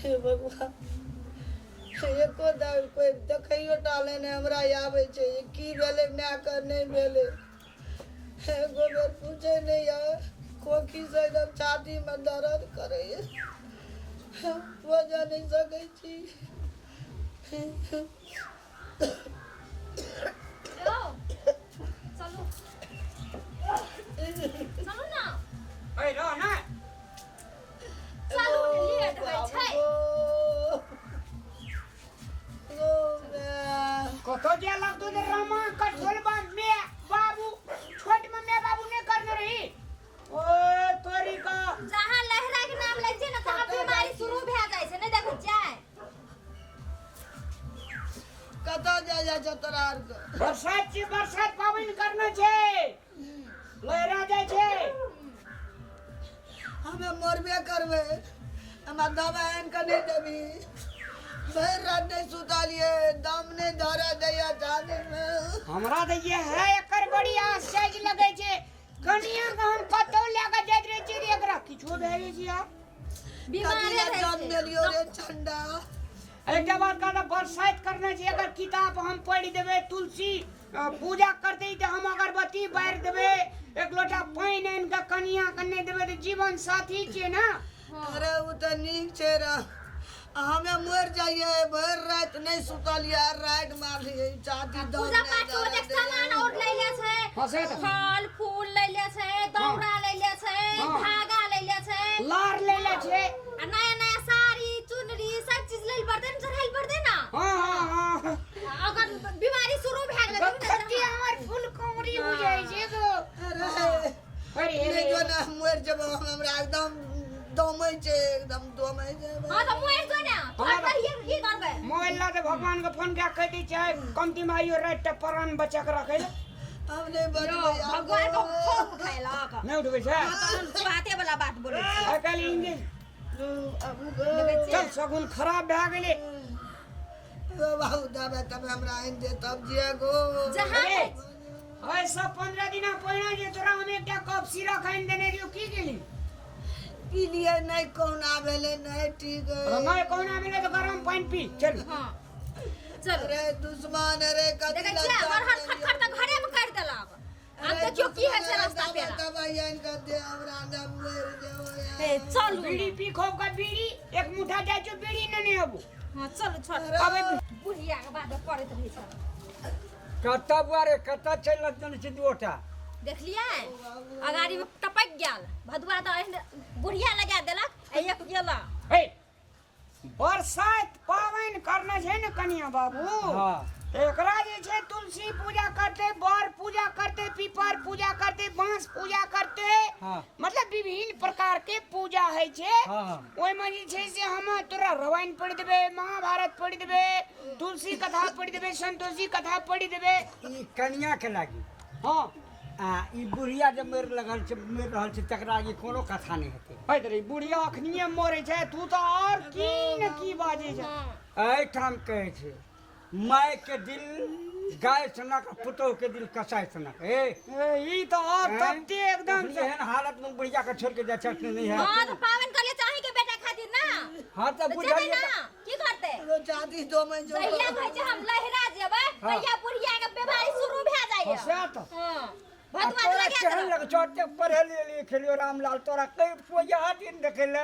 हे भगवान एको दाव कोई देखैयो टाले ने हमरा आबै छै की भेलै माय के नहीं भेलै एगो बेर पूछे नहीं आ खोखी से एकदम छाती में दर्द करे वजह नहीं सकै छी चलो चलो ना ए रो ना चलो लेट होइ छै कतो जे लगतो जे रामा कठोल बा मे बाबू छोट में मैं बाबू ने करने रही ओ तोरी का जहां लहरा के नाम लग छै ना तहां बीमारी शुरू भ जाय छै नहीं देखो जाय कतो जा तोरार के बरसात पावन करना छे लहरा जाय छे हमें मरबे करबे हमरा दवा एन के नहीं देबी भर रात नहीं सुतालिए दम नहीं धरा दैया जाने में हमरा तो ये है एकर बड़ी आश्चर्य लगे छे कनिया के हम कतो लेके जात रे छी एकरा किछो भेले छी आ बीमारी है जान देलियो रे ठंडा एक बात का बरसात करना चाहिए अगर किताब हम पढ़ देवे तुलसी पूजा करते ही तो हम अगरबत्ती बार देवे एक लोटा पानी इनका कनिया करने देवे तो जीवन साथी छे ना अरे वो तो नीक छे रा हमें मर जाइए भर रात नहीं सुतलिए रात मार लिए चाची दम पूजा पाठ के ओते सामान और ले ले छै हसे त फल फूल ले ले छै दौरा ले ले छै धागा ले ले छै लार ले ले छे आ नया नया साड़ी चुनरी सब चीज ले बर्तन चढ़ाइल पड़ते ना हां अगर बीमारी शुरू भ गेलै खट्टी हमर फूल कोमरी हो जाय छे गो अरे ये जो ना मर जब हमरा एकदम दमै छे एकदम दमै छे हां तो मोर जो ना और ये करबे मोबाइल ला दे भगवान के फोन क्या कह दी चाहे कमती माइयो रात प्राण बचा के रखे हम नहीं बचबे भगवान को फोन उठाइला का नहीं उठबे छे बाते वाला बात बोले आ कल इंग्लिश अब चल सगुन खराब भ गेले बाबू दबे तब हमरा इन दे तब जिया गो जहां ऐसा 15 दिन पहिना जे तोरा हम एकटा कप सिरा खाइन देने रियो की गेली पी लिए नहीं कौन आवेले नहीं ठीक है मैं कौन आवेले तो गरम पानी पी चल हां चल अरे दुश्मन अरे कदी देखै छियै अगर हर खटखट त घरे में कर देला अब देखियो की है से रास्ता पेला तब आयन का दे हमरा दम मर जाओ ए चल बीड़ी पी खूब का बीड़ी एक मुठा जाय जो बीड़ी न अबू हां चल छोड़ अबे बुढ़िया के बाद करत रही छ कत्ता बुआरे कत्ता चल जन छी दुटा देख लिया अगाड़ी में टपक गेल भदुआ तो बुढ़िया लगा देलक एक गेला ए बरसात पावन करना छे न कनिया बाबू हां एकरा जे छे तुलसी पूजा करते बर पूजा करते पीपर पूजा करते बांस पूजा करते हां मतलब विभिन्न प्रकार के पूजा है छे हां ओय में जे छे से हम तोरा रामायण पढ़ देबे महाभारत पढ़ देबे तुलसी कथा पढ़ देबे संतोषी कथा पढ़ देबे ई कन्या के लागी हां ई बुढ़िया जब मेर लगल छै मेर रहल छै तकरा ई कोनो कथा नहीं हेते है रे बुढ़िया अखनिए मरे छै तू तो और की न की बाजे छै एई ठाम कहे छै माय के दिल गाय सनक पुतोह के दिल कसाय सनक ई तो और तबते एकदम से एहन हालत में बुढ़िया के छोड़ के जा सकते नहीं है हां तो पावन कर ले चाहे के बेटा खातिर ना हां तो तो बुझलिए चले ना की करते रो चाची दो में जो सहिया भाई जे हम लहरा जेबे भैया बुढ़िया के बीमारी शुरू भ जाइए से तो हां आ भदुआ तोरा लगा केहन देलक लग चोटे पढ़े ले खेलियो रामलाल तोरा कई पूजा दिन देखेला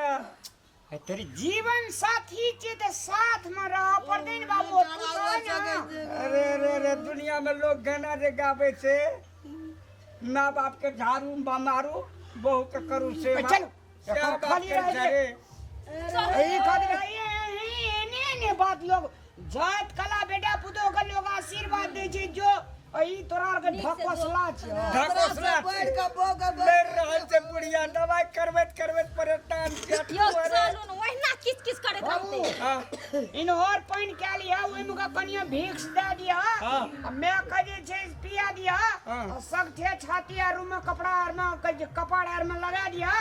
है तेरी जीवन साथी छे ते साथ में रह पड़ते न बाबू तू तो ना अरे रे रे दुनिया में लोग गाना जे गावे छे माँ बाप के झाड़ू मारू बहू के करू से चल खाली रह रे ई खाली ने बात लोग जात कला बेटा पुतो के लोग आशीर्वाद दे छे जो ई तोरा के ढकोसला छे ढकोसला बैठ के बोग मेर रहल से बुढ़िया दवाई करबेत परेशान छे यो चालू न ओहिना किस किस करे रहते इन और पानी के लिया ओइ में कनिया भिक्स दे दिया हां मैं कहे छे पिया दिया सब थे छाती आर में कपड़ा आर में कपड़ आर में लगा दिया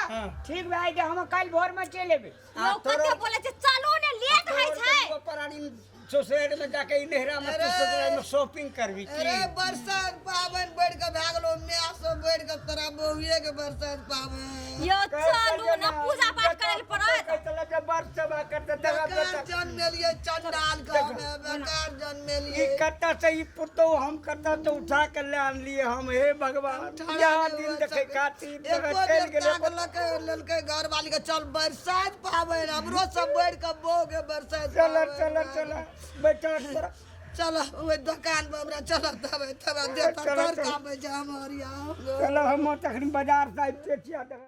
ठीक भाई जे हम कल भोर में चले लेबे लोग कते बोले छे चलो ने लेट होय छै परानी सोसाइटी में जाके नेहरा में सोसाइटी में शॉपिंग करबी अरे बरसात पावन बैठ के भागलो मैं सब बैठ के तोरा बहुए के बरसात पावन यो चालू न पूजा पाठ करे पड़त चल के बरसबा कर तो तेरा बेकार जन्म लिए चंडाल का हमें बेकार जन्म ई लिए कत्ता से ई पुतो हम कत्ता तो उठा कर ले आन लिए हम हे भगवान यहाँ दिन देखे खातिर तेरा चल गेले ललके घर वाली के चल बरसात पावे हमरो सब बैठ के बोगे बरसात चल चल चल बेटा तोरा चलो वो दुकान पर हमरा चलो तब दे चलो, तर चलो। का बजा हमारी चलो हम तखनी बाजार साइड पे छिया